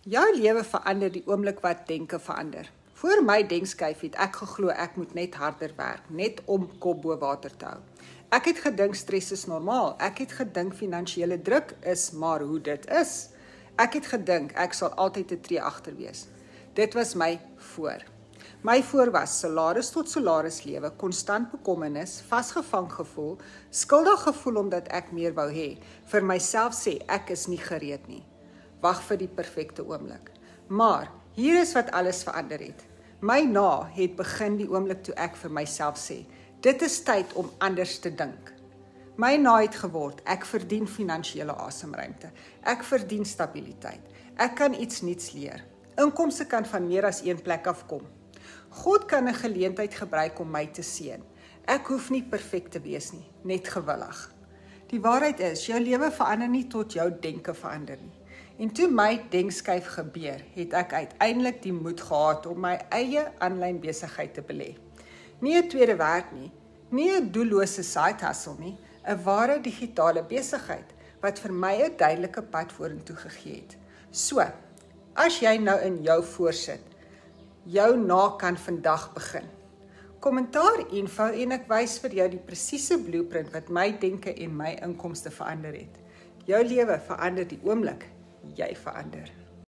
Jou lewe verander die oomblik wat denke verander. Voor my denkskyf het ek geglo ek moet net harder werk, net om kop bo water te hou. Ek het gedink stres is normaal, ek het gedink finansiële druk is maar hoe dit is. Ek het gedink ek sal altyd 'n tree agter wees. Dit was my voor. My voor was salaris tot salaris lewe, konstant bekommernis, vasgevang gevoel, skuldig gevoel omdat ek meer wou hê, vir myself sê ek is nie gereed nie. Wag vir die perfekte oomblik. Maar hier is wat alles verander het. My na het begin die oomblik toe ek vir myself sê, dit is tyd om anders te dink. My na het geword, ek verdien finansiële asemruimte, ek verdien stabiliteit, ek kan iets nuuts leer. Inkomste kan van meer as een plek afkom. God kan 'n geleentheid gebruik om my te seën. Ek hoef nie perfek te wees nie, net gewillig. Die waarheid is, jou lewe verander nie tot jou denke verander nie. En toe my denkskyf gebeur, het ek uiteindelik die moed gehad om my eie aanlyn besigheid te belê. Nie 'n tweede werk nie, nie 'n doellose side hustle nie, 'n ware digitale besigheid wat vir my 'n duidelike pad vorentoe gegee het. So, as jy nou in jou voorsit, jou na kan vandag begin. Kommentaar info en ek wys vir jou die presiese blueprint wat my denke en my inkomste verander het. Jou lewe verander die oomblik jy verander.